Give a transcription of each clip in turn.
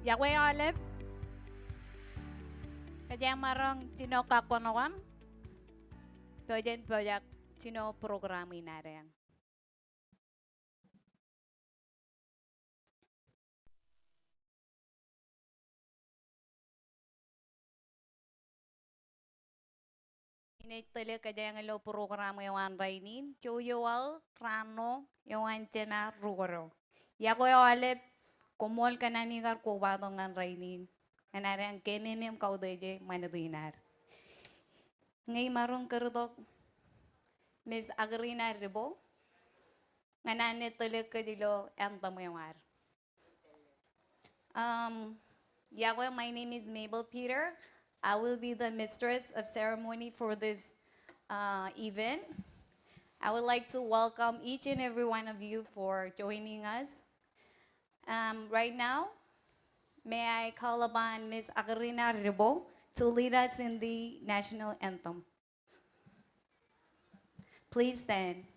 Yahweh Olive, kaya marong sino kakonoam, pweden pwede sino programi na rin. Ini tele kaya yang lo programa yang anrainin, cuyual rano yang ancena rugoro. Yahweh Olive, kumol kananigar kubadong anrainin. Kanarang kenenem kaudeje manadinar. Ngay marong kerudok Miss Agrina Ribo, nganane tele kadilo anthem yung ar. Yahweh, my name is Mabel Peter. I will be the mistress of ceremony for this event. I would like to welcome each and every one of you for joining us. Right now, may I call upon Ms. Agrina Ribo to lead us in the national anthem. Please stand.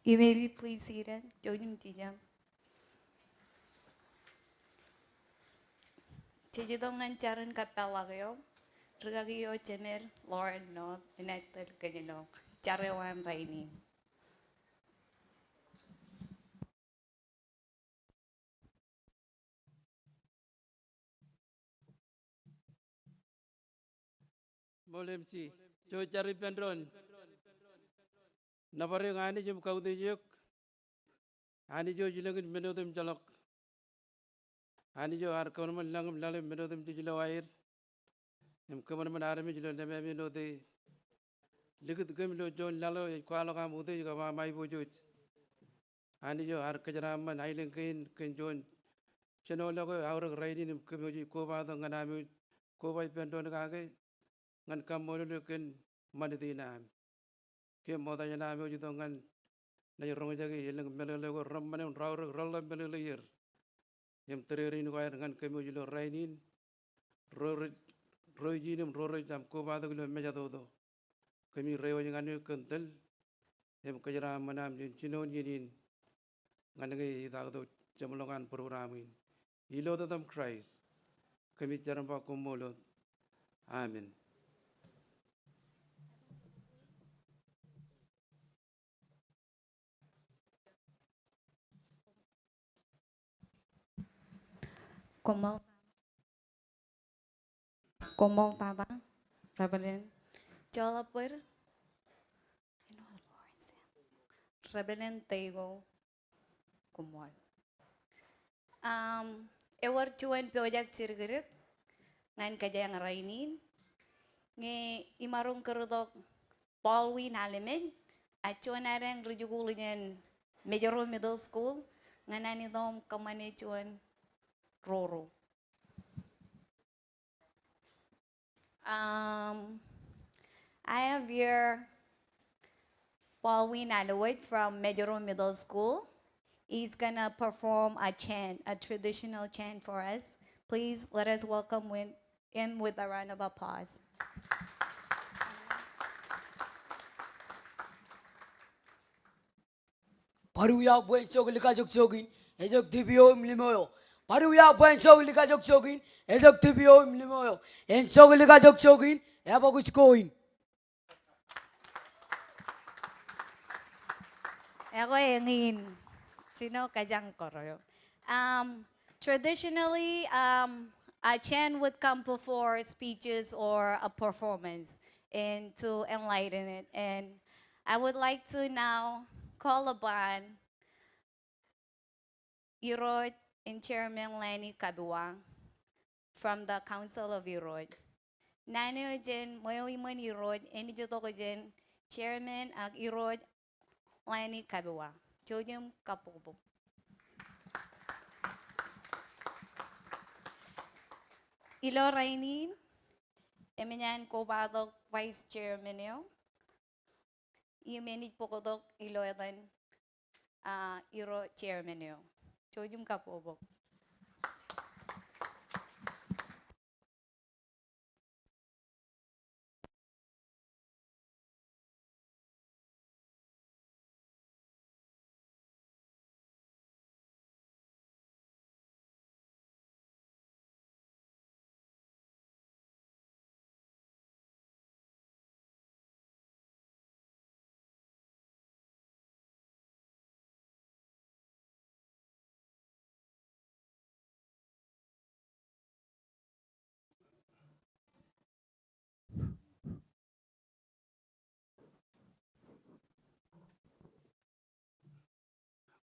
You may be please seated. Join Tijang. Tijidongan charan kapelagyo. Ragagyo chemer Lord no enacted kanino. Charewan raini. Boleh si, coba cari pendron. Napar yang ani jam kau tujuk, ani jo jilang menu tem jalok, ani jo har kau nama langam lalu menu tem jilang air, kau mana arami jilang nama menu te, likit kau menu jo lalu kuala kamu te juga mai bujut, ani jo har kejaran ailing kain jon, channel lagu aur raini kau maju kau bawa dengan kami kau bawa pendron kage. Ngan kamu lu kan mana di nam, ke moda jana ame uji ngan na jorong jagi yelang melu lego ram mana rau rau melu layar, yang tererin kau ngan kami uji lo rainin, roi jinim roi jam ko bada gulo meja dodo, kami rewa jangan yu kental, yang kejara mana am jinon jinin, ngan ngai ida do jamlongan programin, ilo datam Christ, kami jaram pa kumulot, amin. Komol tata. Reverend. Jalapur. Reverend Tego. Kumol. Ewar cuan project cirgerek. Ngan kaya yang rainin. Nge imarong kerudok Paul Win Halimed. Acuan arang rujukulinan Major Middle School. Ngan anidom kamane cuan Roro. Um, I have here Paulwin Alawit from Medjoro Middle School. He's gonna perform a chant, a traditional chant for us. Please let us welcome him with a round of applause. 바루야 부엔쪽을 가족적인 애적 디비오 임리모요 바루야 부엔쪽을 가족적인 애적 디비오 임리모요 엔쪽을 가족적인 에버구스코인 Ako engin. Sino kajang koroyo. Traditionally, a chant would come before speeches or a performance and to enlighten it. And I would like to now call upon Irod and Chairman Lenny Kabiwang from the Council of Irod. Nano jen moyo imon Irod, eni joto ko jen Chairman ag Irod Lenny Kabiwang. Jodium kapobo. Ilo Rainin, eminyan ko badok Vice Chairman yo. Imenit po ko dok ilo etan Iro Chairman yo. Jodium kapobo.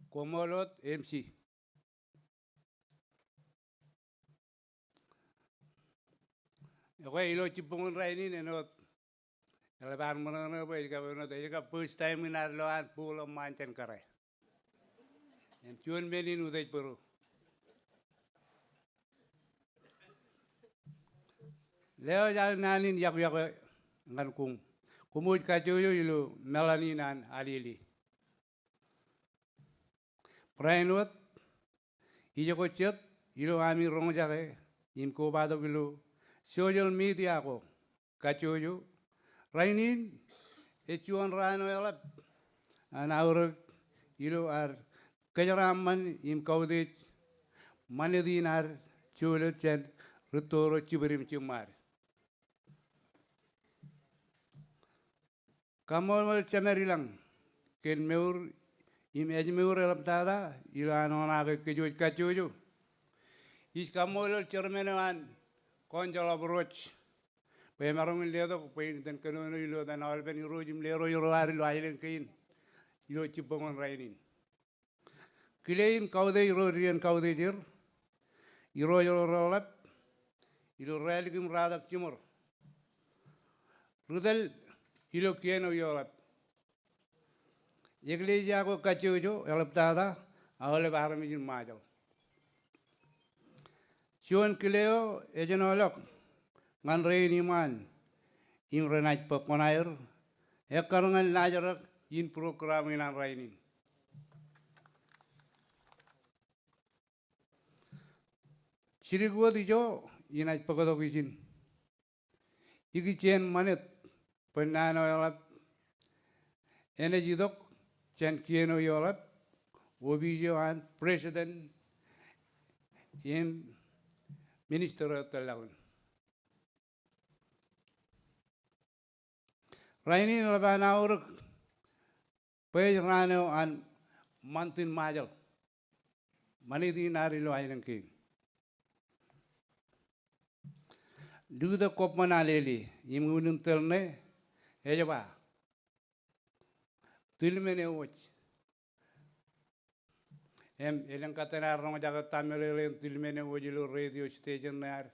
Komolot MC. Ako ilo chipong rainin enot. Kalaban mo na ba ika enot ika first time inarloan pulo manchen kare. En chuan menin uday puro. Leo jalan nanin yak ngan kung kumut kacuyo ilo melaninan alili. Prainot ijo ko chet ilo ami rong jake im ko bado ilo social media ko kacuyo rainin echuan rano elap an aur ilo ar kajaraman im kaudit manedinar chulet chen rutoro chiberim chumar kamol chamerilang ken meur im ejmeur elap tada ilo anona ke kejuj kacuyo is kamol cermenan konjala broch pe marong ledo pe den kano ilo dan alben rojim lero yoro ari lo ailen kain ilo chipong rainin kilein kaude iro rien kaude dir iro yoro rolap ilo religim radak chimor rudel ilo kieno yorap iglesia ko kacuyo elap tada awale baramijin majal Chuan kileo ejenolok ngan reini man in renaj pakonair ekarangan najarak in program inan rainin sirigwo dijo inaj pakodok isin igi chen Manit penano yolap energy dok chen kieno yolap wobijo an president in minister talagun rainin labana uruk pe rano an mantin majal manidi nari lo ainan king Lutok Kobban Alele imunun telne ejaba tilmene och elang katana rong jaga tamelele tilmene ojilo radio station nar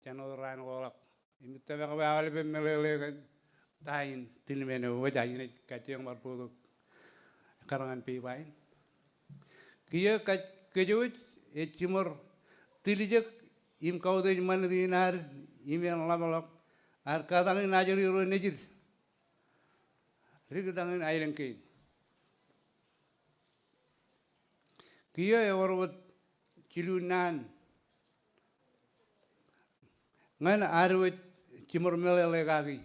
channel ran wolak imita ba wale be melele tain tilmene oja ine kacheng marpudo karangan pi bain kiye kejuj echimor tilijek im kaude mandinar email labalok ar kadangin najari ro nejir rigdangin ailenke kiyo ewarwat chilunan ngan arwet chimor melele gagi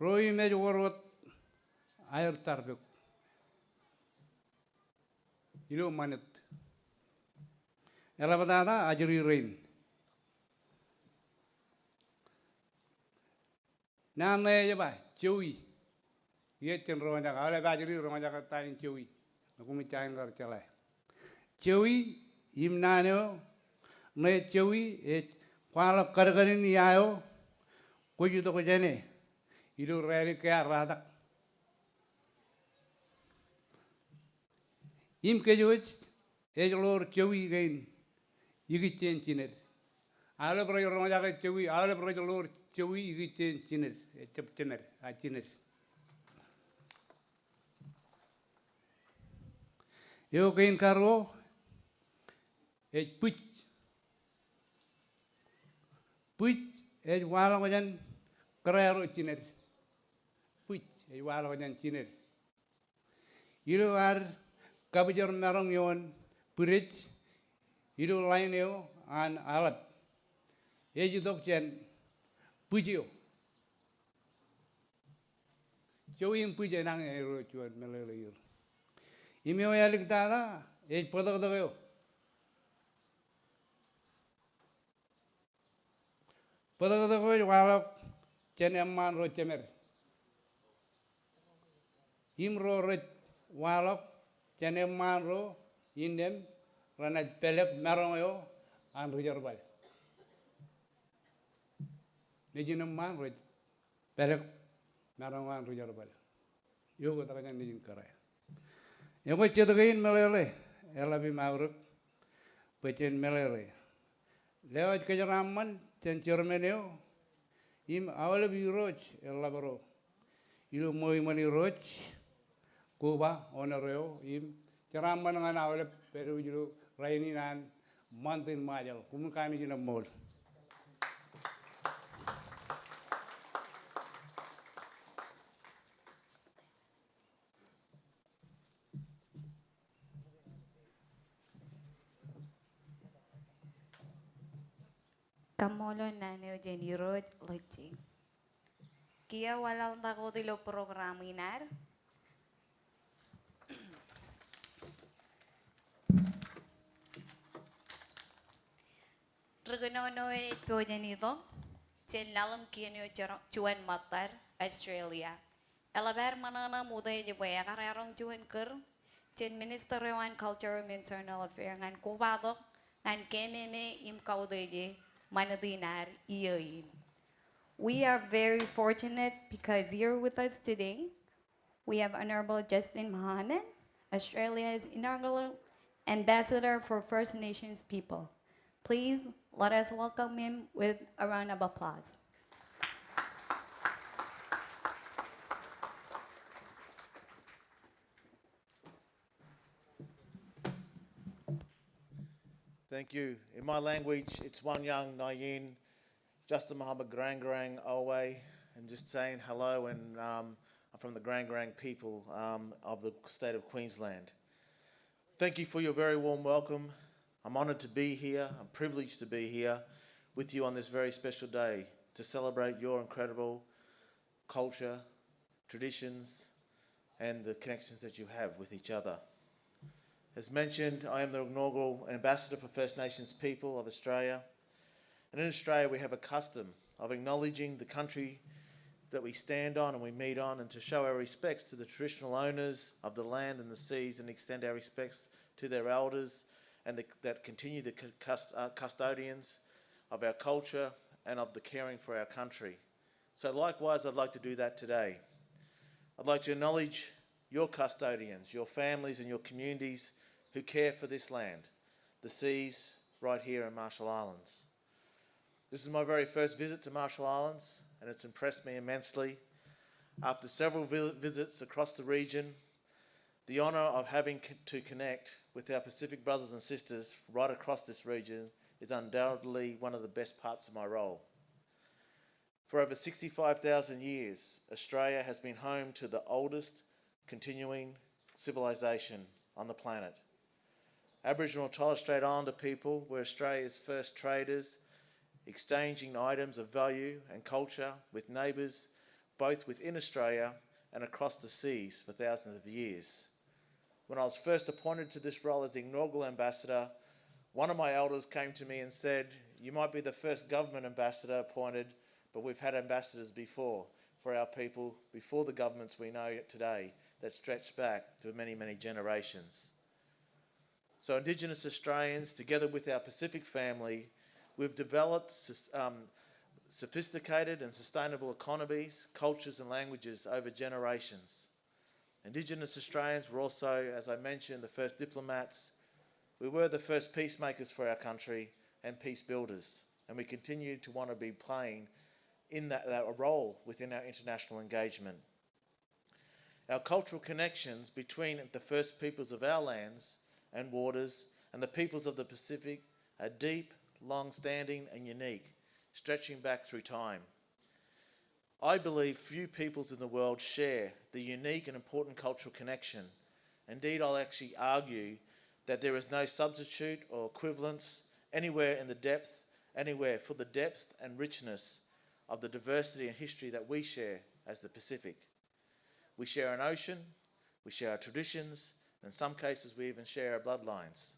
roi mej warwat air tarbek ilo manit elabadana ajari rain nane jaba chewi ye chen ro ja gale ba ajari ro ja ta in chewi aku mi chain gar chala chewi im nanyo ne chewi e kwala kargarin yayo ko judo ko jene ido rari kya radak im ke joj e lor chewi gain yigi chen chinet ala bro ro ja ga chewi ala bro lor chewi yigi chen chinet e chep chinet a chinet yo gain karo e puch e wala ko jan krero chinet puch e wala ko jan chinet ido ar kabijor narong yon purich ido line yo an alat e judok chen pujio chowim puje nang e ro chuan melele yor imeo yalik tada e podok doyo podok doyo walok chen emman ro chemer imro ro walok chen emman ro indem rana pelek narong yo an rujar bal nejinam man ro pelek narong an rujar bal yo ko taka nejin karay yo ko chedogain melele elabi mauruk pechen melele lewat kejaraman chen cermeneo im awale roch elabaro ilo moi mani roch kuba onoreo im ceraman ngan awale peru juro raini nan mantin majal kumun kami jina mol Kamolo naneo jenirot loting. Kia walau tako tilo programinar. Reganono e pojenito. Chen lalam kienyo chuan matar Australia. Elabar manana muda je baya kararong chuan ker. Chen Minister of Culture and Internal Affairs ngan kubadok ngan kememe im kaudeje manadinar iyoin. We are very fortunate because you're with us today. We have Honorable Justin Mohammed, Australia's inaugural ambassador for First Nations people. Please let us welcome him with a round of applause. Thank you. In my language, it's one young Nayin, Justin Muhammad Garangarang Owe, and just saying hello, and I'm from the Garangarang people of the state of Queensland. Thank you for your very warm welcome. I'm honoured to be here, I'm privileged to be here with you on this very special day to celebrate your incredible culture, traditions, and the connections that you have with each other. As mentioned, I am the inaugural ambassador for First Nations people of Australia. And in Australia, we have a custom of acknowledging the country that we stand on and we meet on, and to show our respects to the traditional owners of the land and the seas, and extend our respects to their elders and that continue the custodians of our culture and of the caring for our country. So likewise, I'd like to do that today. I'd like to acknowledge your custodians, your families and your communities who care for this land, the seas right here in Marshall Islands. This is my very first visit to Marshall Islands, and it's impressed me immensely. After several visits across the region, the honour of having to connect with our Pacific brothers and sisters right across this region is undoubtedly one of the best parts of my role. For over 65,000 years, Australia has been home to the oldest continuing civilization on the planet. Aboriginal and Torres Strait Islander people were Australia's first traders, exchanging items of value and culture with neighbours both within Australia and across the seas for thousands of years. When I was first appointed to this role as the inaugural ambassador, one of my elders came to me and said, "You might be the first government ambassador appointed, but we've had ambassadors before for our people, before the governments we know today, that stretch back to many, many generations." So Indigenous Australians, together with our Pacific family, we've developed sophisticated and sustainable economies, cultures and languages over generations. Indigenous Australians were also, as I mentioned, the first diplomats. We were the first peacemakers for our country and peace builders, and we continue to want to be playing in that role within our international engagement. Our cultural connections between the first peoples of our lands and waters and the peoples of the Pacific are deep, long-standing and unique, stretching back through time. I believe few peoples in the world share the unique and important cultural connection. Indeed, I'll actually argue that there is no substitute or equivalence anywhere in the depth, anywhere for the depth and richness of the diversity and history that we share as the Pacific. We share an ocean, we share our traditions, and in some cases we even share our bloodlines.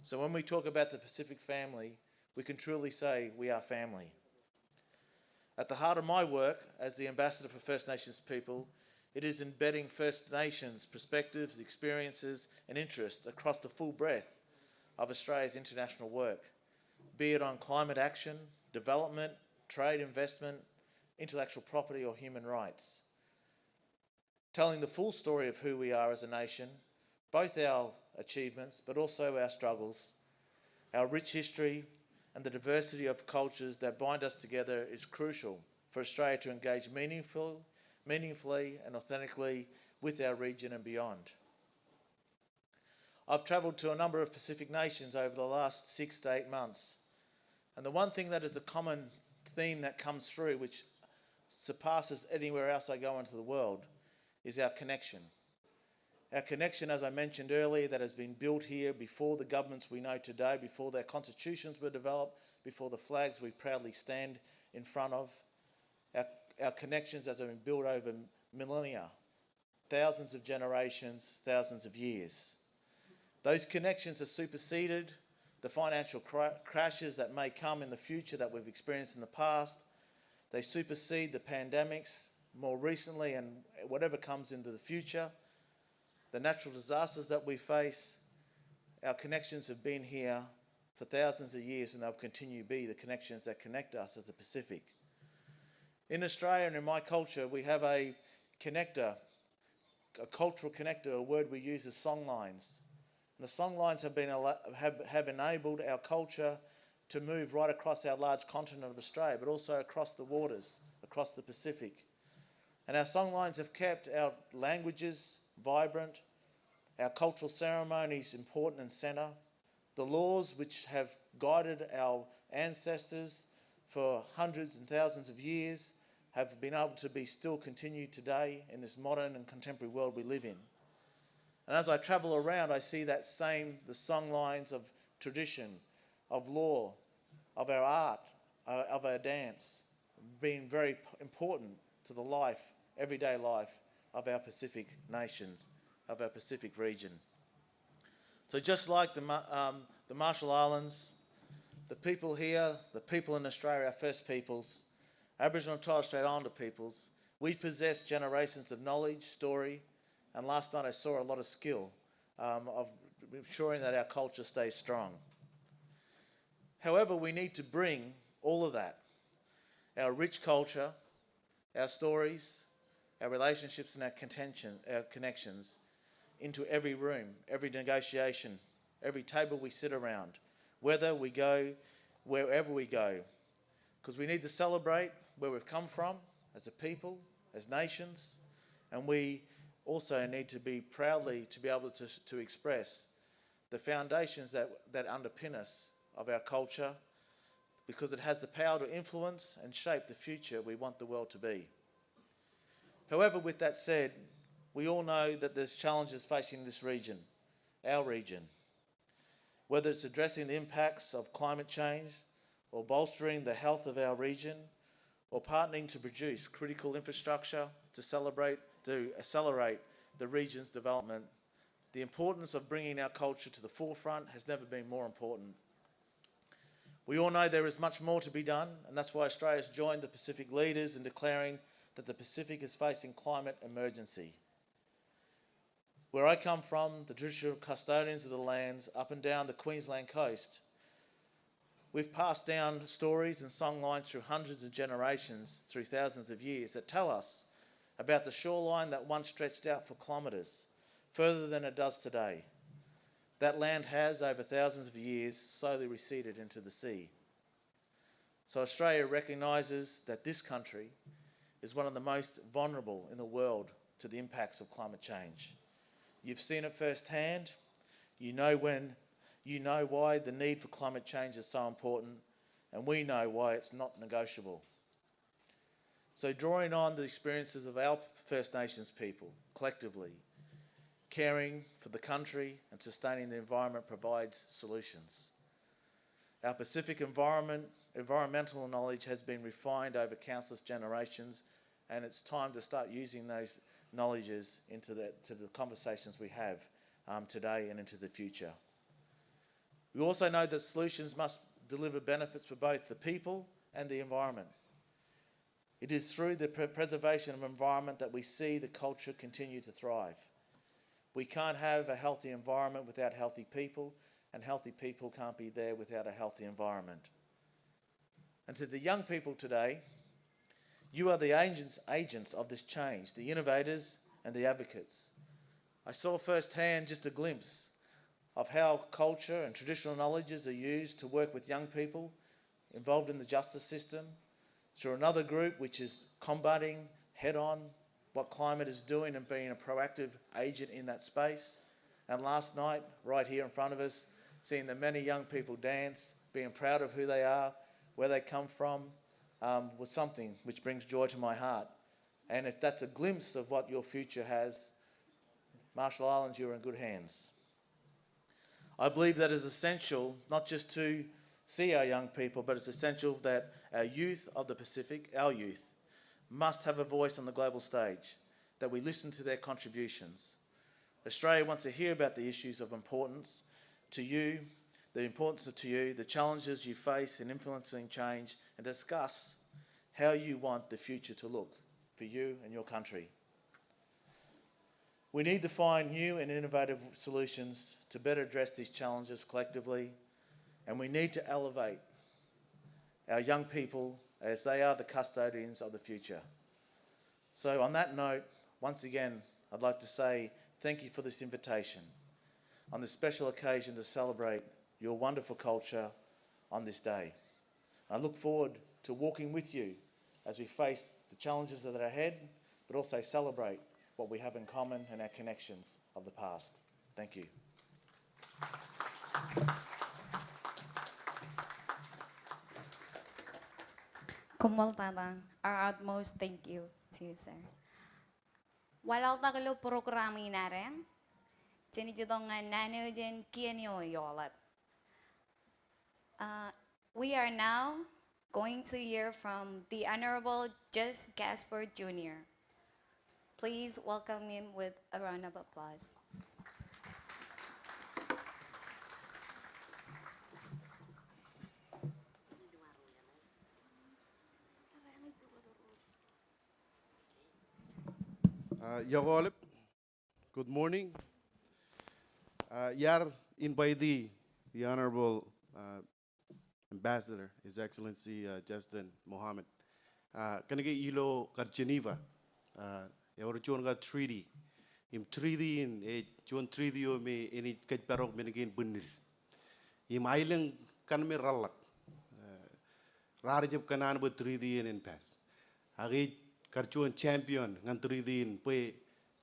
So when we talk about the Pacific family, we can truly say we are family. At the heart of my work as the Ambassador for First Nations people, it is embedding First Nations perspectives, experiences and interests across the full breadth of Australia's international work, be it on climate action, development, trade, investment, intellectual property or human rights. Telling the full story of who we are as a nation, both our achievements but also our struggles, our rich history and the diversity of cultures that bind us together is crucial for Australia to engage meaningfully and authentically with our region and beyond. I've travelled to a number of Pacific nations over the last 6 to 8 months, and the one thing that is the common theme that comes through, which surpasses anywhere else I go into the world, is our connection. Our connection, as I mentioned earlier, that has been built here before the governments we know today, before their constitutions were developed, before the flags we proudly stand in front of. Our connections that have been built over millennia, thousands of generations, thousands of years. Those connections have superseded the financial crashes that may come in the future that we've experienced in the past. They supersede the pandemics more recently and whatever comes into the future. The natural disasters that we face, our connections have been here for thousands of years and they'll continue to be the connections that connect us as the Pacific. In Australia and in my culture, we have a connector, a cultural connector, a word we use as songlines. And the songlines have enabled our culture to move right across our large continent of Australia, but also across the waters, across the Pacific. And our songlines have kept our languages vibrant, our cultural ceremonies important and centre, the laws which have guided our ancestors for hundreds and thousands of years have been able to be still continued today in this modern and contemporary world we live in. And as I travel around, I see that same, the songlines of tradition, of law, of our art, of our dance, being very important to the life, everyday life of our Pacific nations, of our Pacific region. So just like the Marshall Islands, the people here, the people in Australia, our First Peoples, Aboriginal and Torres Strait Islander peoples, we possess generations of knowledge, story, and last night I saw a lot of skill of ensuring that our culture stays strong. However, we need to bring all of that, our rich culture, our stories, our relationships and our connections into every room, every negotiation, every table we sit around, whether we go, wherever we go. Because we need to celebrate where we've come from as a people, as nations, and we also need to be proudly to be able to express the foundations that underpin us of our culture because it has the power to influence and shape the future we want the world to be. However, with that said, we all know that there's challenges facing this region, our region. Whether it's addressing the impacts of climate change or bolstering the health of our region or partnering to produce critical infrastructure to accelerate the region's development, the importance of bringing our culture to the forefront has never been more important. We all know there is much more to be done, and that's why Australia has joined the Pacific leaders in declaring that the Pacific is facing climate emergency. Where I come from, the traditional custodians of the lands up and down the Queensland coast, we've passed down stories and songlines through hundreds of generations, through thousands of years, that tell us about the shoreline that once stretched out for kilometres, further than it does today. That land has, over thousands of years, slowly receded into the sea. So Australia recognises that this country is one of the most vulnerable in the world to the impacts of climate change. You've seen it firsthand. You know why the need for climate change is so important, and we know why it's not negotiable. So drawing on the experiences of our First Nations people collectively, caring for the country and sustaining the environment provides solutions. Our Pacific environmental knowledge has been refined over countless generations, and it's time to start using those knowledges to the conversations we have today and into the future. We also know that solutions must deliver benefits for both the people and the environment. It is through the preservation of environment that we see the culture continue to thrive. We can't have a healthy environment without healthy people, and healthy people can't be there without a healthy environment. And to the young people today, you are the agents of this change, the innovators and the advocates. I saw firsthand just a glimpse of how culture and traditional knowledges are used to work with young people involved in the justice system, through another group which is combating head-on what climate is doing and being a proactive agent in that space. And last night, right here in front of us, seeing the many young people dance, being proud of who they are, where they come from, was something which brings joy to my heart. And if that's a glimpse of what your future has, Marshall Islands, you're in good hands. I believe that is essential, not just to see our young people, but it's essential that our youth of the Pacific, our youth, must have a voice on the global stage, that we listen to their contributions. Australia wants to hear about the issues of importance to you, the challenges you face in influencing change, and discuss how you want the future to look for you and your country. We need to find new and innovative solutions to better address these challenges collectively, and we need to elevate our young people as they are the custodians of the future. So on that note, once again, I'd like to say thank you for this invitation on this special occasion to celebrate your wonderful culture on this day. I look forward to walking with you as we face the challenges that are ahead, but also celebrate what we have in common and our connections of the past. Thank you. Kumultadang, our utmost thank you to you, sir. Walau takalo programi naren, tinitong nano din kianyo yolat. We are now going to hear from the Honorable Just Gasper Jr. Please welcome him with a round of applause. Yagolip, good morning. Yar invite the Honorable Ambassador, His Excellency Justin Mohammed. Kanage ilo kar Geneva, European got treaty. Im treaty in a John treaty o me any kajparok menagin bunil. Im island kan me rallak. Rarajab kanan but treaty in pass. Agi karchuan champion ngan treaty in pe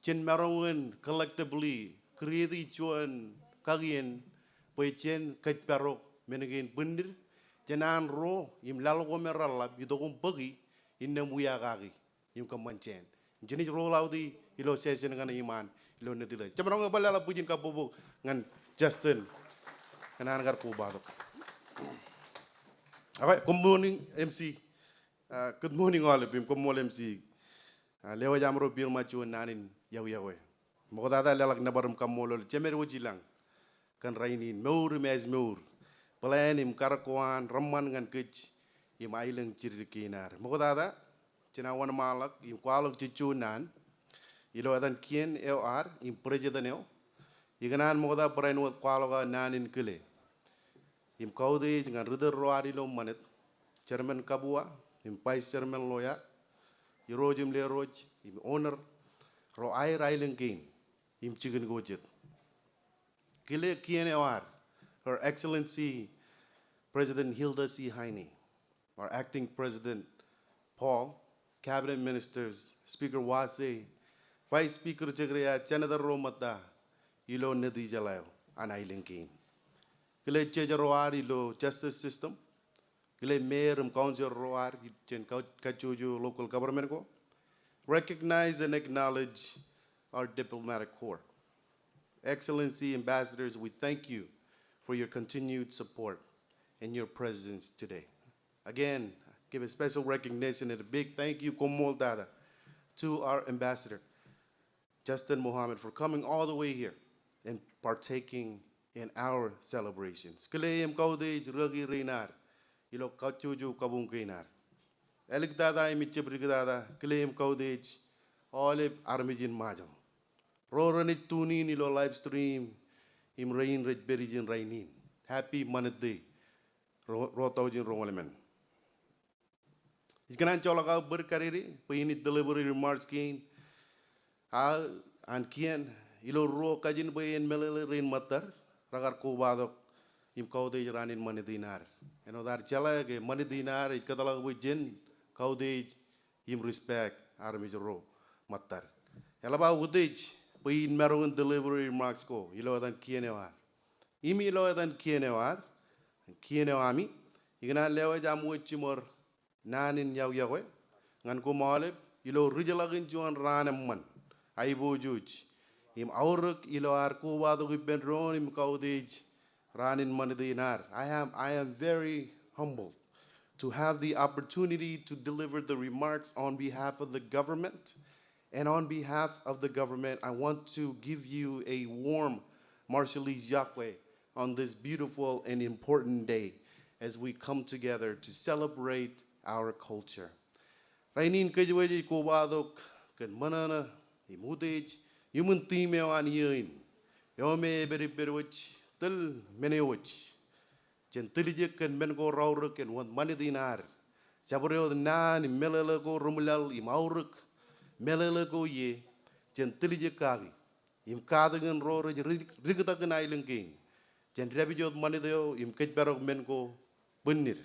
chen marongan collectively create chuan kagien pe chen kajparok menegin bundir janan ro im lal go meralla bi dogum bagi innem wiya gagi im ko manchen jeni ro laudi ilo session ngana iman ilo nedila jamro nga balala bujin ka bobo ngan Justin kanan gar ko badok. Alright, good morning MC. Good morning all of you. Good morning MC. Lewa jamro bil machu nanin yaw yawe. Mo dada lalak na barum kamolo chemer wujilang kan rainin meur mes meur. Plan im karakwan ramman ngan kich im ailang chirikinar. Mo dada china wan malak im kwalok chichu nan. Ilo adan kien LR im prejedaneo. Iganan mo da brain wat kwaloga nanin kile. Im kaudi ngan ruder roari lo manit. Chairman Kabua, im Vice Chairman Loya, Irojim Le Roj, im owner, Ro Ai Railing Game, im Chicken Gojet. Kile Kienewar, Her Excellency President Hilda C. Heine, our acting President Paul, Cabinet Ministers, Speaker Wase, Vice Speaker Chegrea, Chanadar Romata, Ilo Nedi Jalayo, and Island Game. Kile Chejaroar Ilo Justice System, Gile Mayor and Council Roar, Kachuju local government go, recognize and acknowledge our diplomatic corps. Excellency, ambassadors, we thank you for your continued support and your presence today. Again, give a special recognition and a big thank you, Komol Dada, to our ambassador, Justin Mohammed, for coming all the way here and partaking in our celebrations. Kile Mkaudej Ragi Reinar. Ilo kachuju kabung kinar. Elik dada imiche brigada claim kaudage olive armijin majam. Roranit tuni nilo live stream im rain red berijin rainin. Happy Manit day. Rotaujin romalemen. Ikanan cholaka berkariri payini delivery remarks gain. An kian ilo ro kajin bayin melele rain matar ragar ko badok im kaudage ranin manidinar. Eno dar chala ke mani dinar it katala wujin kaudej im respect army ro matar. Elaba udej pain meron delivery remarks ko ilo dan kienewar. Imi ilo dan kienewami igna lewa jamu chimor nanin yaw yawe ngan ko malep ilo rijalagin juan ranem man aibo juj im auruk ilo ar ko wado giben ron im kaudej Ranin Manidinar. I am very humbled to have the opportunity to deliver the remarks on behalf of the government. And on behalf of the government, I want to give you a warm Marshallese Yahweh on this beautiful and important day as we come together to celebrate our culture. Rainin kajwaji kobadok kan manana imudej yumun timeo an yin yome beribberwich Tel menewich. Gentilije can men go rauruk and want money dinar. Saboreo nan, melelego rumulal, imauruk, melelego ye, gentilije kagi. Im kadagan roar, rigatagan island king. Gentrabijot money deo, im ketberog men go bunir.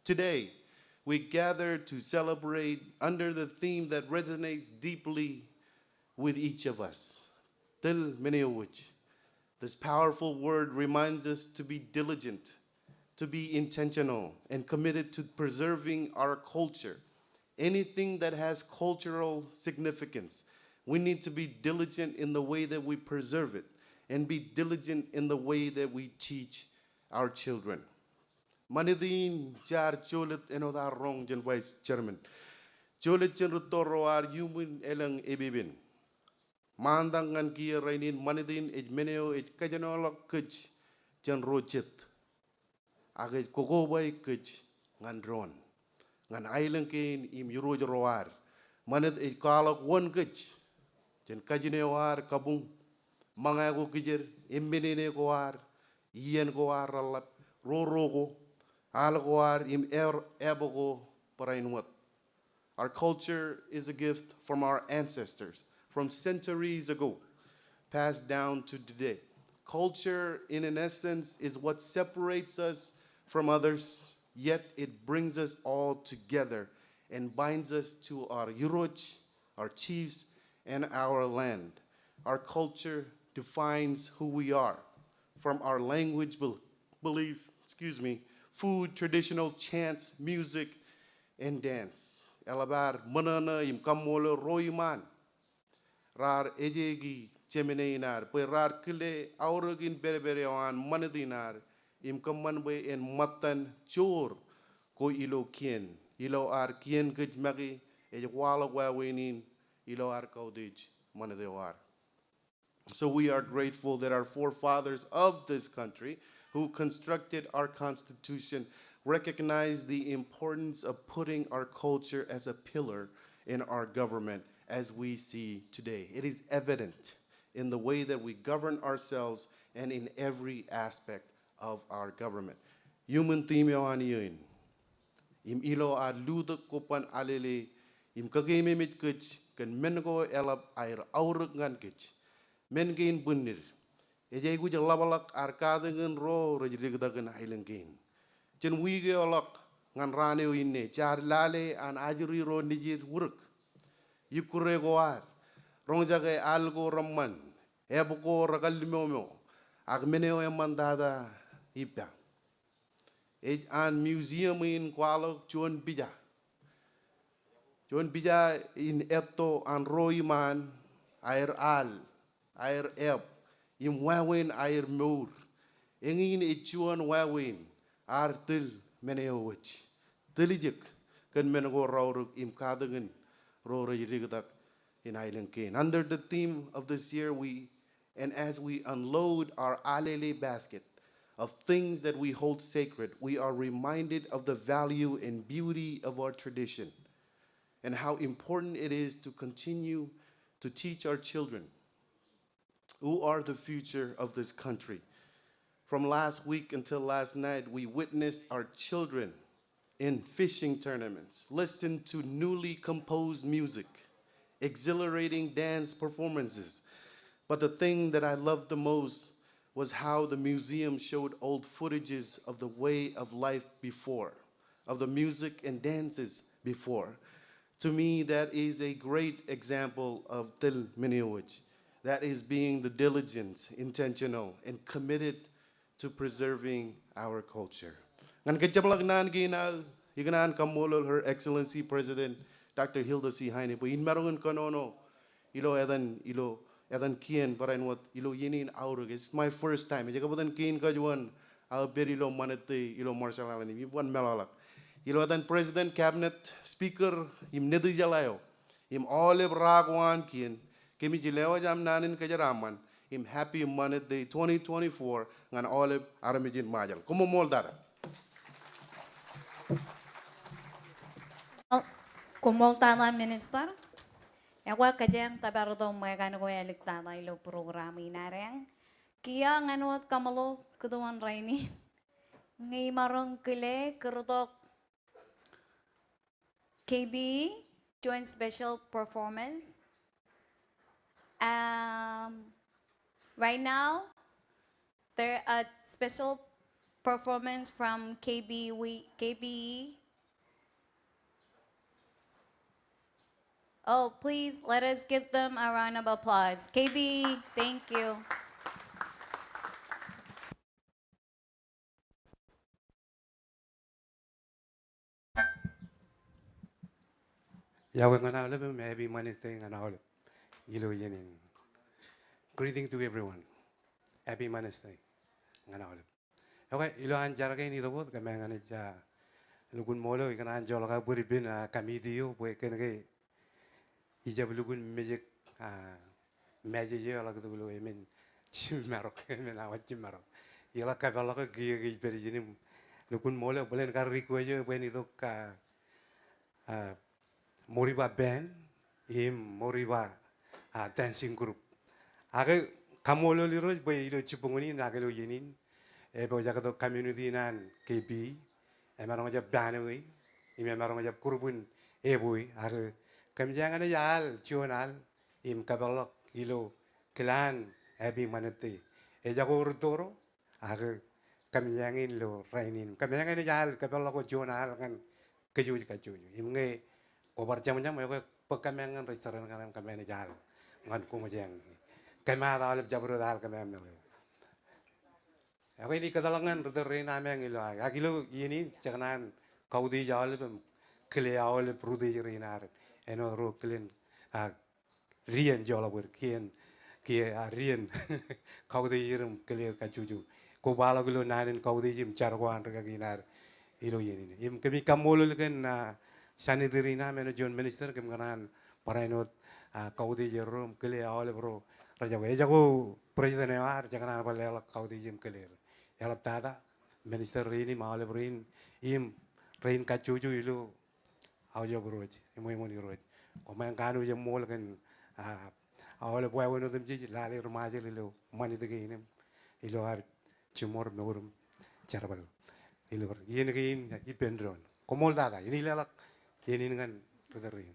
Today, we gather to celebrate under the theme that resonates deeply with each of us. Tel menewich. This powerful word reminds us to be diligent, to be intentional, and committed to preserving our culture. Anything that has cultural significance, we need to be diligent in the way that we preserve it, and be diligent in the way that we teach our children. Manidin jar cholet enodar wrong gen vice chairman. Cholet chen rutoroar human elang ebibin. Mandangan kia rainin manidin ej meneo ej kajanolok kuch chen rochet. Agaj kokobay kuch ngan ron. Ngan island kain im yuroj roar. Manid ej kalok one kuch. Chen kajineoar kabung. Mangago kijer imbenene koar. Ien koar ralap. Rorogo. Algoar im ebogo parainwat. Our culture is a gift from our ancestors, from centuries ago, passed down to today. Culture, in an essence, is what separates us from others, yet it brings us all together and binds us to our Yuroch, our chiefs, and our land. Our culture defines who we are, from our language, belief, excuse me, food, traditional chants, music, and dance. Elabar manana im kamolo roiman. Rar ejegi chemineinar, pe rar kile auragin berberewan manadinar, im kamanwe en matan chor ko ilo kien. Ilo ar kien gijmagi, ejwala wawinin, ilo ar kaudij manadewar. So we are grateful that our forefathers of this country who constructed our Constitution recognize the importance of putting our culture as a pillar in our government as we see today. It is evident in the way that we govern ourselves and in every aspect of our government. Human timyo aniyin. Im ilo a Lutok Kobban Alele, im kagimimit kuch, kan mengo elab air auruk ngan kuch. Men gain bunir. Ejay guja labalak arkada ngan ro rajigdagan hailangin. Chen wige olak ngan raneo inne char lale an ajuri ro nijir wuruk. Yukure goar. Rongjaga algo ramman. Ebuko ragalimomo. Agmeneo emandada ipya. Ej an museum in Kuala Chuan Bija. Chuan Bija in eto an roiman air al. Air eb, im wawin air mur. Engin ichuan wawin, ar til meneowich. Tilijik, kan menego rauruk im kadangan, rora yirigadak in Island Kane. Under the theme of this year, and as we unload our alele basket of things that we hold sacred, we are reminded of the value and beauty of our tradition and how important it is to continue to teach our children who are the future of this country. From last week until last night, we witnessed our children in fishing tournaments, listened to newly composed music, exhilarating dance performances. But the thing that I loved the most was how the museum showed old footages of the way of life before, of the music and dances before. To me, that is a great example of Til Miniowich. That is being the diligent, intentional, and committed to preserving our culture. Ngan kecamlagnan gina, iganan kamolol Her Excellency President Dr. Hilda C. Heine, po inmarungan kanono, ilo edan kien parain wat ilo yinin aurug. It's my first time. Ija kabutan kien kajuan, I'll bet ilo manete ilo martial alani, ibuan melalak. Ilo edan President Cabinet Speaker, im nedu jalayo, im olive ragwan kien, Kimi jilewa jam nanin kajaraman, im happy Manit Day 2024 ngan olive aramijin majal. Kumo mol dara. Kumoltana Minister, ewa kajang tabardo megan ko eliktada ilo programa inareng. Kia nganot kamalo keduan raini. Ngai marong kile kerudok KB joint special performance. Right now, there a special performance from KBE. Oh, please let us give them a round of applause. KBE, thank you. Yahweh ngana oleb maybe Manit ngana oleb. Ilo yenin. Greeting to everyone. Happy Manit Day. Ngana oleb. Okay, ilo anjar kay ni dobot kami ngana ja lugun molo ikana anjol ka buri bin kamidiyo boy kene ijab lugun mejek mejeje ala kutu lo emin chimarok emin awat chimarok. Ila kabala ka giye beri jini lugun molo bolen ka rikuaje boy ni dok ka Moriba band, Moriba dancing group. Ake kamolo liro boy ilo chipunguni nagelo yenin. Ebo jakato community nan KB. Emarong jab banwe. Emarong jab kurbun eboi. Ake kamjangan yal chional. Kabalok ilo klan ebi manete. Ejako urtoro. Ake kamjangin lo rainin. Kamjangan yal kabalok chional kan kajuj kajuj. Imnge Obar jam-jam mereka pekamengan restoran kan kami jal ngan kumajang. Kami ada alif jabru dal kami ambil. Ako ini kadalangan rute namin ang ilo. Agilo ini cakanan kau di jauh lebih kele awal perudi jeri narin. Eno ro kelen rian jauh lebih kian rian kau di jerum kele kacuju. Ko bala gilo narin kau di jem carwan rega ginar ilo ini. Im kami kamolo legen sani diri namin John Minister kami kanan parainot kau di jerum kele awal bro. Raja jago presiden yang cakanan balai kau di jem kele. Yalap tada minister ini maale berin im rein kacuju ilu aujo beroj imo ni roj komen kanu je mol kan awale boy wono dem ji lale rumaje ilu mani de ini ilu har cumor megurum charbal ilu yen gein ipendron komol tada ini lalak ini dengan tudarin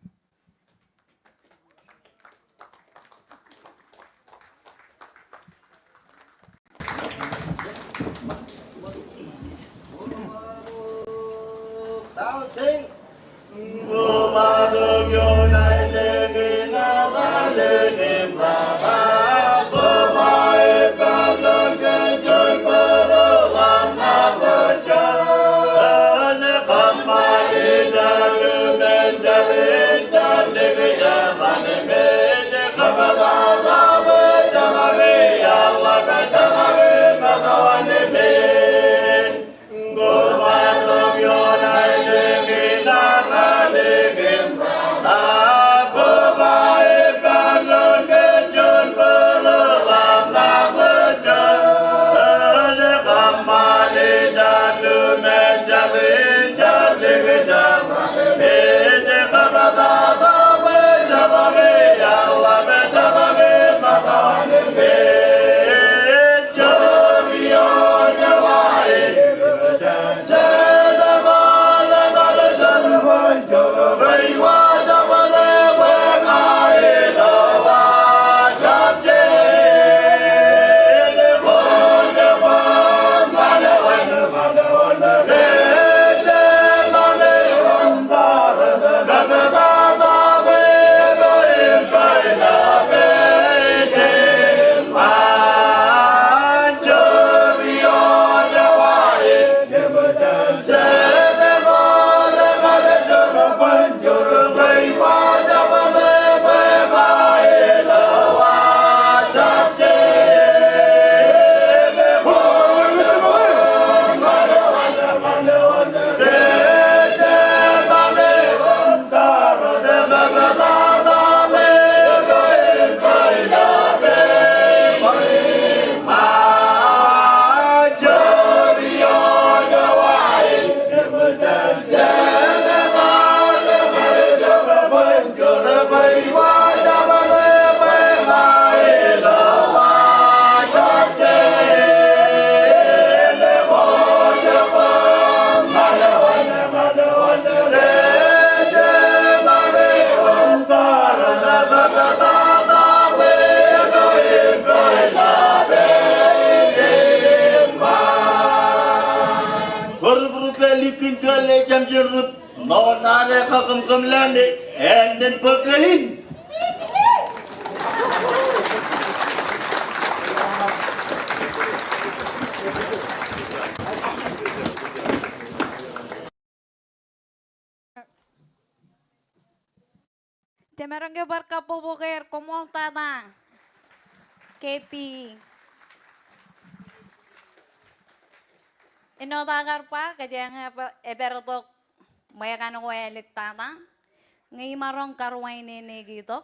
Temerang ke barka poboker komol tada. Kepi. Ino tagar pa kajang ebertok mayakan ko elik tada. Ngay marong karway nene gitok.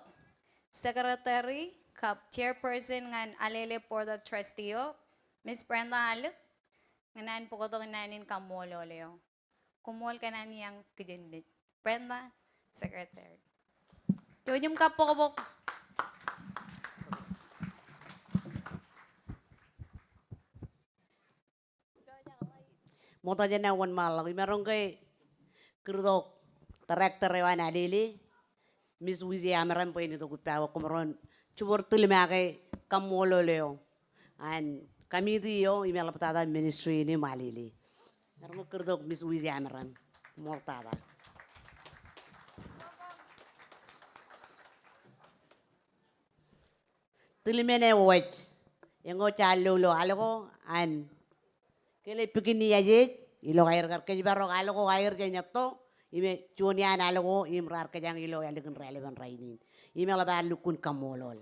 Secretary Cup Chairperson ngan Alele Board of Trustee Miss Brenda Aluk. Nganan po ko to nanin kamolo leo. Kumol ka na niyang kajinbit. Brenda, Secretary. Tunyum ka po kabok. Mota jana wan malang imarong kay kurdok director rewan Alele Miss Wizi amaran po ini to kutawa kumaron chubor tulima kay kamolo leo and kami diyo imela patada ministry ni Malili narmo kurdok Miss Wizi amaran mortada tulimene white yengo chalo lo alako and Kele pikini aje ilo air kar ke baro alo ko air janya to ime chunia alo ko imrar ke jang ilo aligen relevant rainin ime la ba lukun kamolol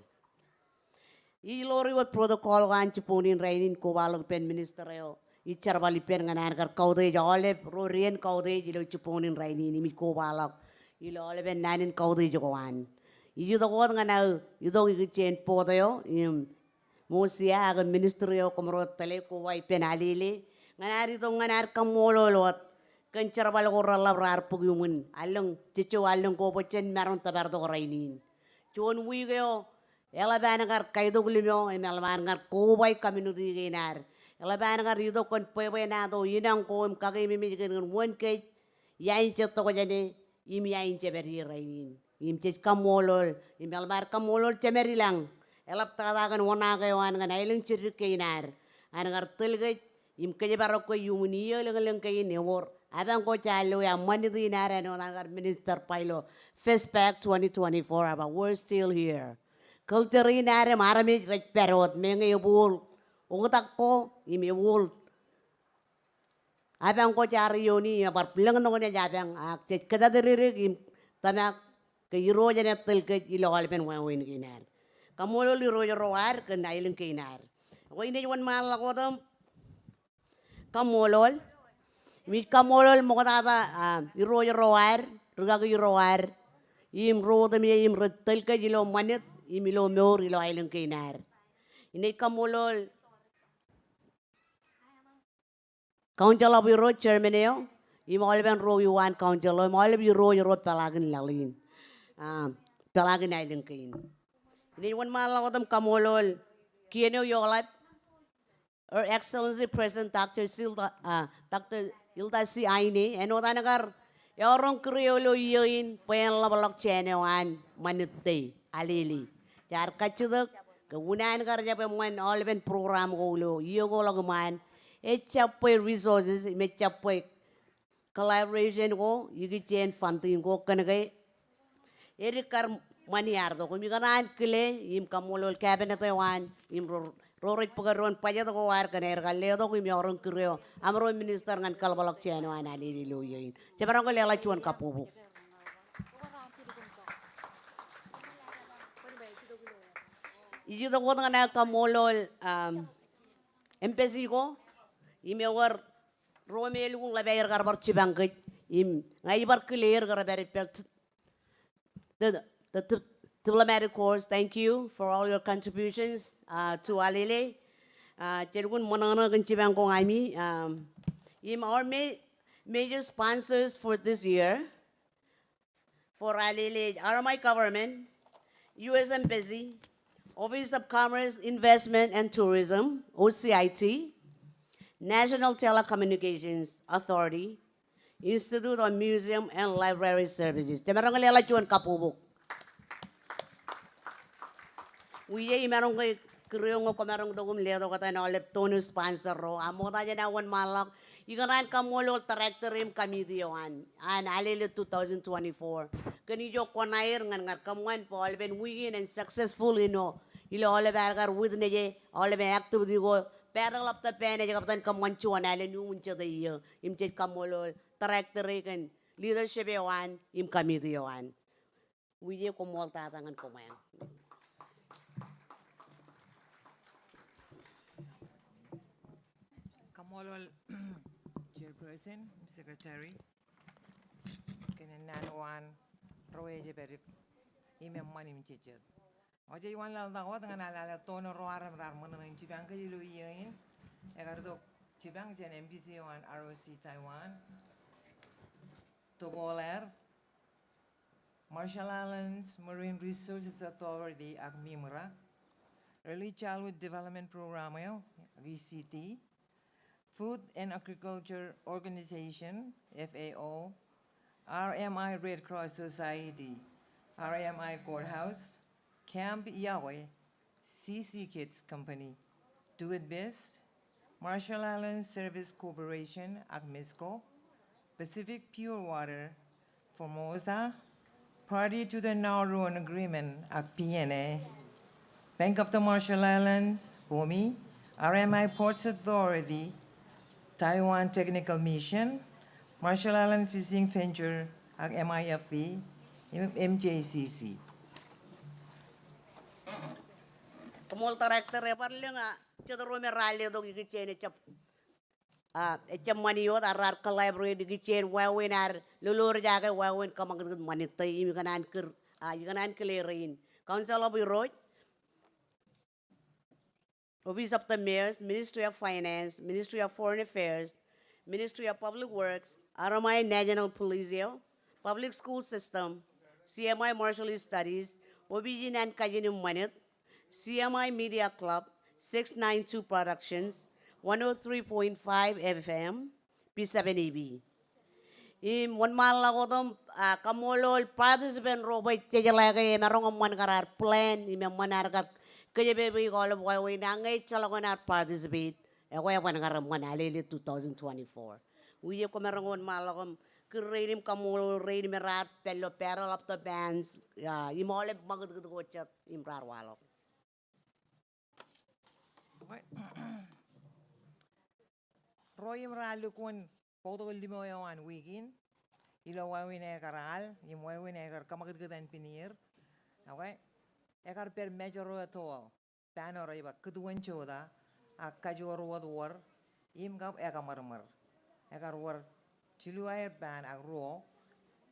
ilo riwat protocol kan cipunin rainin ko balog pen minister yo ichar bali pen nganan kar kaude jole ro rien kaude ilo cipunin rainin imi ko balog ilo ole ben nanin kaude jowan iyu to ko ngana ido gi chen podo yo im Musia agan ministerio komrot tele ko wai penalili nganari to nganar kamololot kencar bal ko rar pugyungun alung cicu alung ko bocen maron tabar do rainin cuon wigeo ela banagar kaido glimyo emel mangar ko wai kaminu di ginar ela banagar yudo kon pewe na do yinang ko kage mimi gen won ke yain cetto ko jane im yain ceberi rainin im cec kamolol imel bar kamolol cemerilang elap tadagan wanaga wan ngan ailing cirikeinar anagar telge im keje baroko yumuni leng kay newor abang ko chalo ya mani dinar ano anagar minister pailo FESPAC 2024 aba we're still here culture inare marami rek perot menge yobul utak ko im yobul abang ko chari yoni abar pilang no nya jabang ak kada diririg im tamak ke yiro jane telge ilo alpen wawin ginar kamolo li royo roar ke nailing kinar ko ini wan mal ko dam kamolol mi kamolol mo kata royo roar ruga ko roar im ro dam im retel ke jilo manit im ilo meur ilo ailing kinar ini kamolol council of ro chairman yo im olben ro yuan council mo olben ro yo palagin lalin palagin ailing kin ini wan malaw tam kamolol kieno yolat Her Excellency President Dr. Dr. Ilda Si Aini eno tanagar yorong kriolo yoin pen labalok chenewan manutte alili jar kachudok kewunan karja pemuan olben program golo iyo golo geman chapoy resources me chapoy collaboration go yigi chen funding go kanagay erikar maniar do kumi kanan kile im kamolol cabinet wan im rorit pagaron paja to war kaner kalle do kumi orang kireo amro minister ngan kalbalak cheno an ali loyin cebarang ko lela chuan kapubu iji do ko ngana kamolol empesi ko im war romel gung la bayar garbar cibangkej im ngai bar clear gar bari pelt the diplomatic corps, thank you for all your contributions to Alele. Jelgun monana ganchibang kong ami. Our major sponsors for this year for Alele are my government, U.S. Embassy, Office of Commerce, Investment and Tourism, OCIT, National Telecommunications Authority, Institute of Museum and Library Services. Temerong lela chuan kapubuk. Uye imerong kay kriyo ngo kamerong dogum ledo kata na olep tonu sponsor ro. Amo ta jana wan malak. Igaran kamolo directorim kamidioan. An Alele 2024. Kani jo konair ngan kamuan po oleben wigin and successful ino. Ilo oleb argar with neje olebe active digo. Pero lapta pene kaptan kamuan chuan ale nu uncha de iyo. Imchet kamolo directory kan leadership yawan im kamidioan. Uye komol tatangan kumayan. Kamolol Chairperson, Secretary, Kenan Wan, Roye Berip, Imam Manim Chichet. Oje Wan Lal Dawat and Alala Tono Roaram Ramon and Chibanka Luyin, Egardo Chibang Jan MBC on ROC Taiwan, Togoler, Marshall Islands Marine Resources Authority, Agmimra, Early Childhood Development Program, VCT, Food and Agriculture Organization, FAO, RMI Red Cross Society, RMI Courthouse, Camp Yahweh, CC Kids Company, Do It Biz, Marshall Islands Service Corporation, ACMISCO, Pacific Pure Water, Formosa, Party to the Nauruan Agreement, ACPNA, Bank of the Marshall Islands, BOMI, RMI Ports Authority, Taiwan Technical Mission, Marshall Island Fishing Venture, ag MIFE, MJCC. Kamol director e parle nga chadro me rally do gi chene chap echam maniot arar ka library di chen wawinar lulur jaga wawin kamang manit tay imi kanan ker kanan clearin Council of Europe, Office of the Mayors, Ministry of Finance, Ministry of Foreign Affairs, Ministry of Public Works, RMI National Police, Public School System, CMI Martial Studies, OBGN and Kajinim Manit, CMI Media Club, 692 Productions, 103.5 FM, P7AB. In one malagodom kamolol participant robot tejalage merong man karar plan imam manarga kaya bebe ko lo boy nangay chalagonar participate e ko yan karam man alele 2024 uye ko merong malagom kirenim kamol rein merat pello perol of the bands imole magud ko chat imrar walo Roy Mralukun, Poto Limoyan Wigin, Ilawawin Ekaral, Imwawin Ekar Kamakagan Pinir, okay? Ekar per major at all, Panoraba, Kuduan Choda, a Kajor war, Imgab Ekamarmar, Ekar war, Chiluair ban a raw,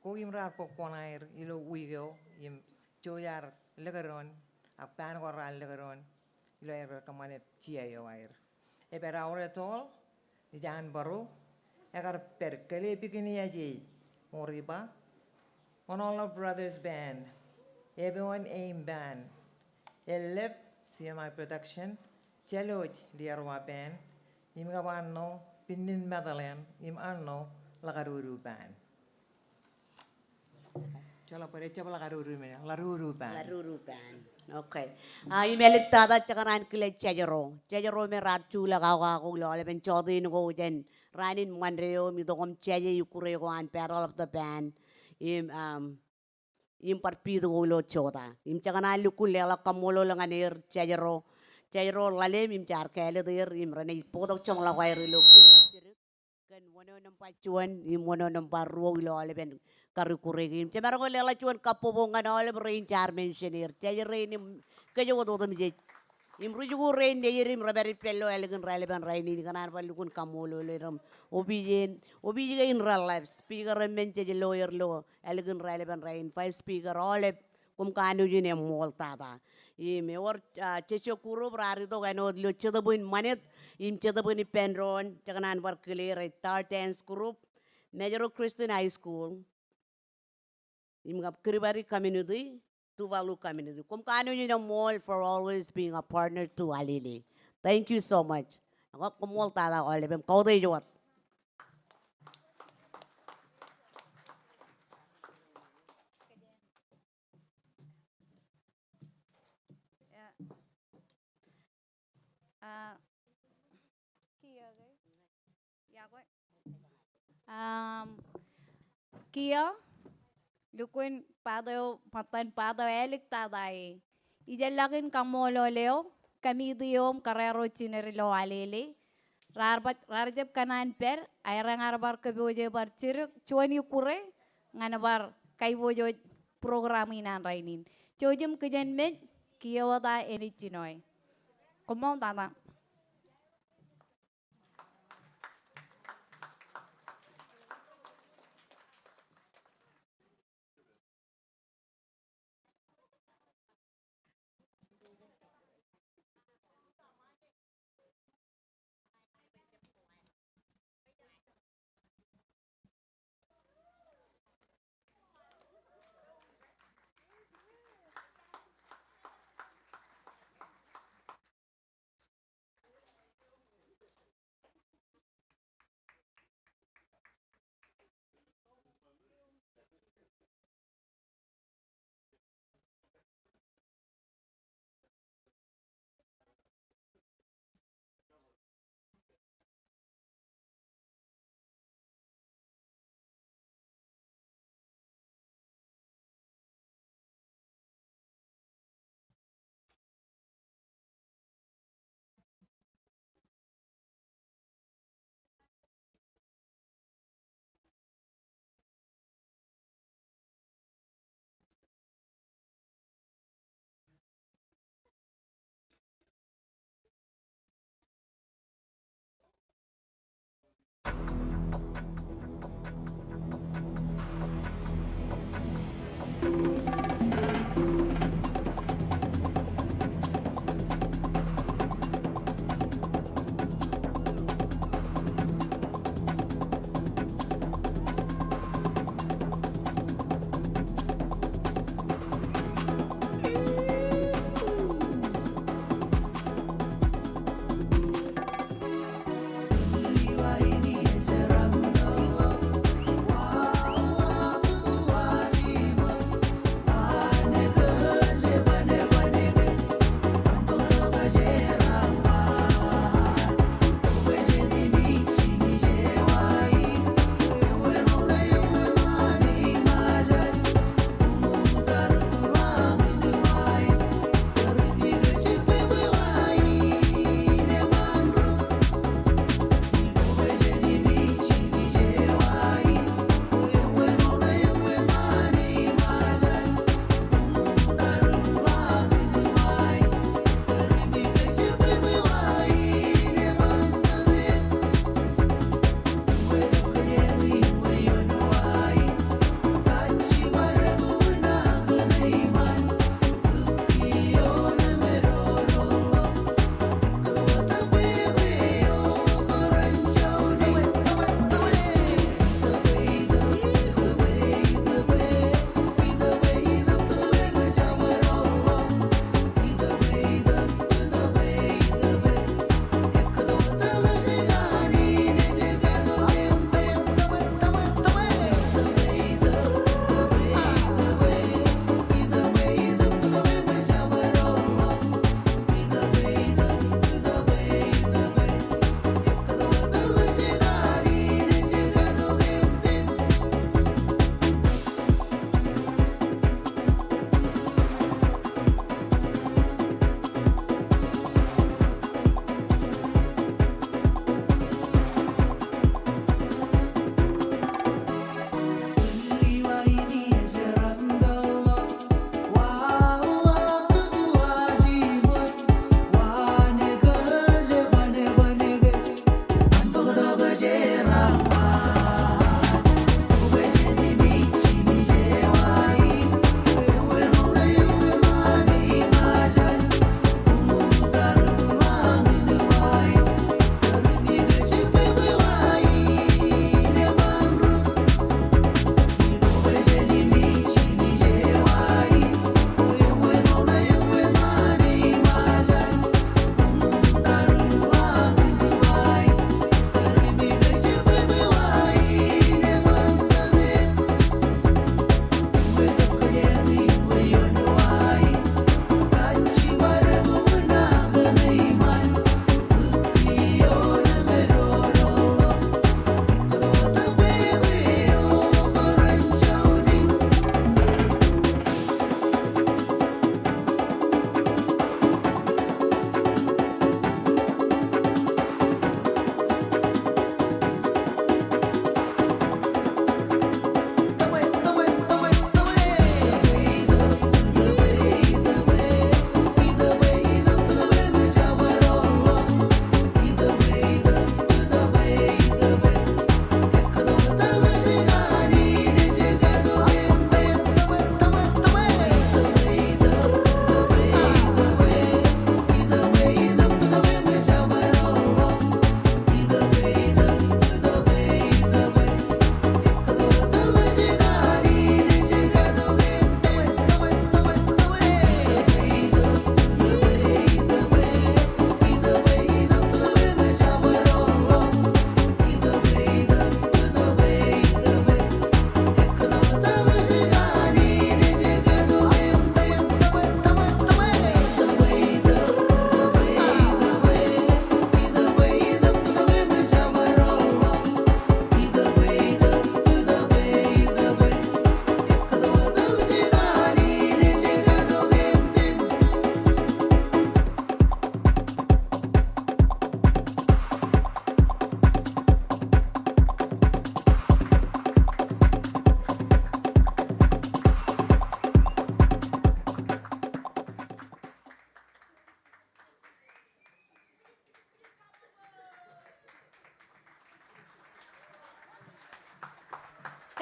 Koimra Pokonair, Ilo Wigo, Im Joyar Legaron, a Panoral Legaron, Ilo Kamanet Chiayo air. Eber at all. Jangan baru, agar perkele begini aja, moriba, Manolo Brothers Band, Everyone Aim Band, Elep CMI Production, Cheloj Liarwa Band, Imgabano, Pinin Madalan, Imano, Lagaruru Band. Chala pada coba Lagaruru mana, Laruru Band. Laruru Band. Okay. Imelik tada cakaran kile cajero. Cajero me ratu la kawa ko lo ale ben chodi no jen. Ranin mandreo mi dogom caje yukure ko an perol of the band. Im parpido ko lo choda. Im cakaran lukul lela kamolo lang anir cajero. Cajero lalem im car kele der im rene podok chong la wairi lo. Kan wono nampa cuan im wono nampa ruo lo ale ben karukurigim. Cemara ko lela cuan kapobongan ole brain charmen shenir. Caya rain kayo wado dam je. Imrujugo rain de yerim rabari pello elegan relevan rain ini kanan palukun kamolo leram. Obije in real life speaker menche lawyer lo elegan relevan rain. Five speaker ole kum kanu jine mol tata. Me or checho kuro brari to gano lo chedabuin manet im chedabuin penron jaganan war clear third tense group Major Christian High School im Kiribati community Tuvalu community kum kanu jine mall for always being a partner to Alele. Thank you so much. Ako kumol tata ole bem kaude jot. Kia, lukuen pado matan pado elik tadai. Ijalakin kamolo leo, kami diom karero chinerilo alele. Rarjab kanan per, airang arbar keboje bar ciruk, cuan yukure, nganabar kaibojo programinan rainin. Cojum kejan med, kia wada eni chinoy. Komong tata.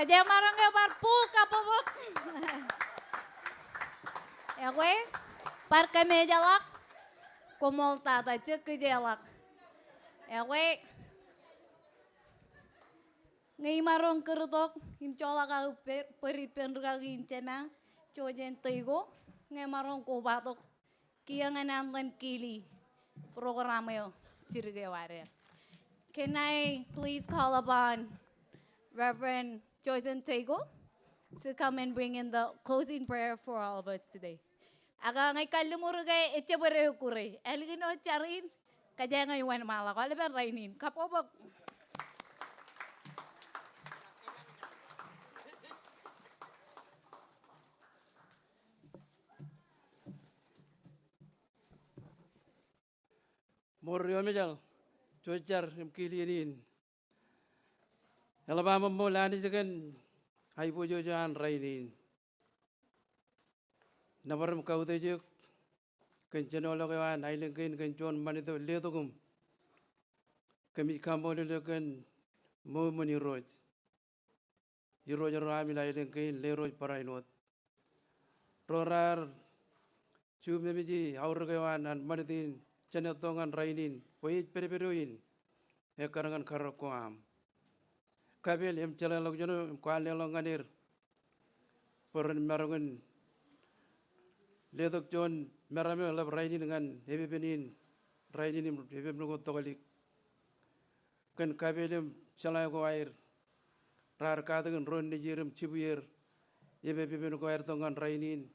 Kaya marang ka parpul kapabok. Ewe, par kami jalak, komol tata cek jalak. Ewe, ngay marong kertok, imcola ka peripen ragi incemang, cojen teigo, ngay marong ko batok, kaya nga nandan kili, programa yo, cirigeware. Can I please call upon Reverend Joyce Tego to come and bring in the closing prayer for all of us today? Aga ngay kalumurugay etche bare kure. Elgino charin kaya ngay wan mala ko leben rainin. Kapobok. Morio mejal, cuacar kilianin. Alabama mo lani jagan, ay po jojan rainin. Nabaram kau tejuk, kencenolo kawan, ay lengkin kencon manito letogum. Kami kamu lelekan mo mani roj. Iro rami ay lengkin le roj parainot. Rorar, cuma meji aur kawan an manitin. Cendetongan rainin, poit periperuin, ekarangan karakuam. Kabel em jalan jono kual longanir, peran merangan, ledok jon merame lab rainin dengan ebebenin, rainin ebeb nugo togalik. Kan kabel em jalan ko air, rar kadangan ron nijirim cibuyer, ebebe nugo air tongan rainin,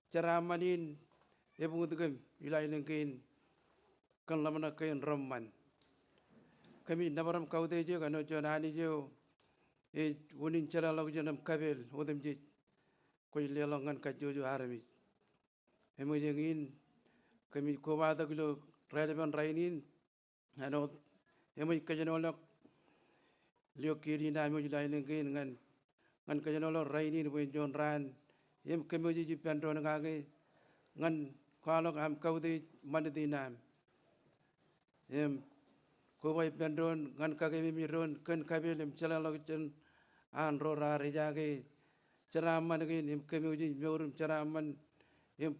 ceramanin, ebungutugam ilai lengkin. Kan lamana kain ramman. Kami nabaram kau tejo kano jonani jo unin chala lag jonam kabel udem jit koi lelangan kajojo arami. Emo jengin kami kobada kilo relevan rainin ano emo kajanolak leo kiri na emo jilai lengkin ngan kajanolak rainin buin jon ran em kami ji pendro ngage ngan kalok am kau te manidinam. Kubai pendon ngan kage miron kan kabelem celalag jen an rora rejage ceraman gin kemi meurum ceraman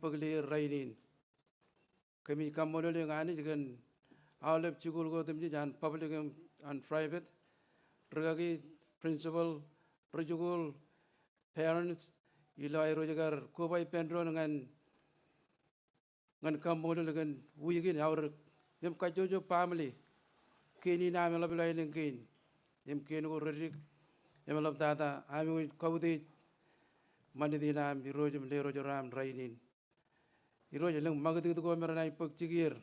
pagli rainin kami kamolole ngani jigan awlep cikul go temji jan public and private regagi principal projugul parents ilai rojagar kubai pendon ngan kamolole gan wigin awr kajojo family kini na melab lai lengkin kini ko redik melab tata ami kauti manidina mirojum le rojoram rainin iroj leng magati ko meranai pek cikir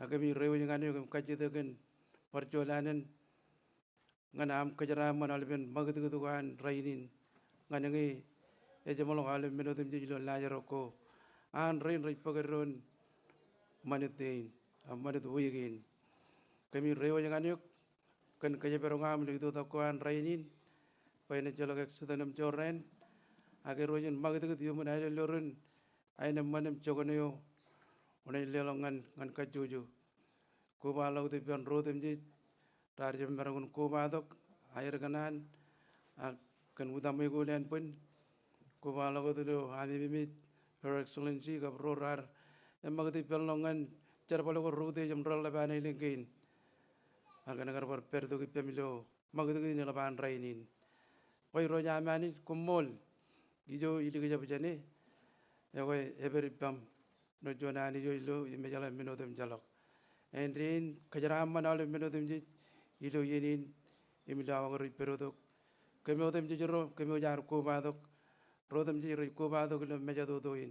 agami rewo ngani ko kajitekan perjalanan nganam kejaraman alben magati ko kan rainin nganangi ejamolo alben menotum jilo lajaroko an rain rai pagaron manitin amanit wigin kami rewa yang anyuk kan kaya perongam itu takuan rainin paine jalak sudanam joren agar rojen magit itu yumun aja lorun aina manem jogoneyo unai lelongan ngan kajuju kubalau tu pian rotem ji tarjem merangun kubadok air kanan kan utama gulen pun kubalau tu do ani bimit Her Excellency Gabrorar magit pian longan Cerpalo ko rute jam ral laban ay lingkin. Ang nagar par perdo ki pamilo magdo ki laban rainin. Koi roja mani kumol gijo ili ki jabjane. Ya koi every pam no jona ni jo ilo imejala minotem jalok. And rin kajaraman ale minotem ji ilo yenin imilawa ko riperodok. Kemiotem ji jero kemio jar ko badok. Rotem ji ri ko badok ilo mejado doin.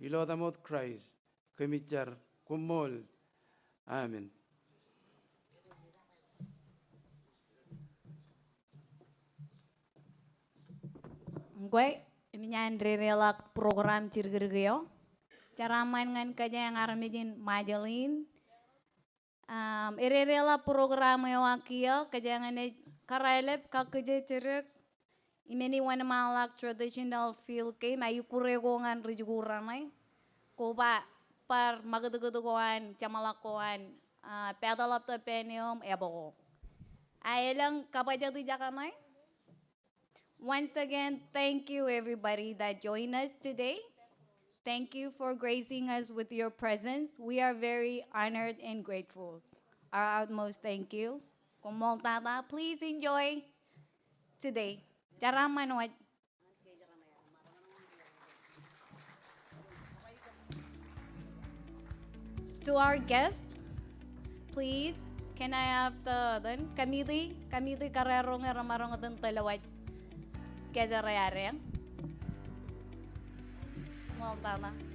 Ilo damot Christ kemijar kumol. Amen. Gue minyan relak program cirgergeo. Cara main ngan kaja yang aramijin majalin. Rela program yang wakil kaja yang karailep kakeje cerek. Imeni wana malak traditional feel ke mayu kuregongan rijuguranai. Koba par magaduguduguan camalakuan pedalap to penium ebo. Ailang kapaja tu jakanai. Once again, thank you everybody that joined us today. Thank you for gracing us with your presence. We are very honored and grateful. Our utmost thank you. Kumoltata, please enjoy today. Jaraman wat. To our guests, please, can I have the Camille Carrero nga ramarong atong talawat kaya rayari. Moltana.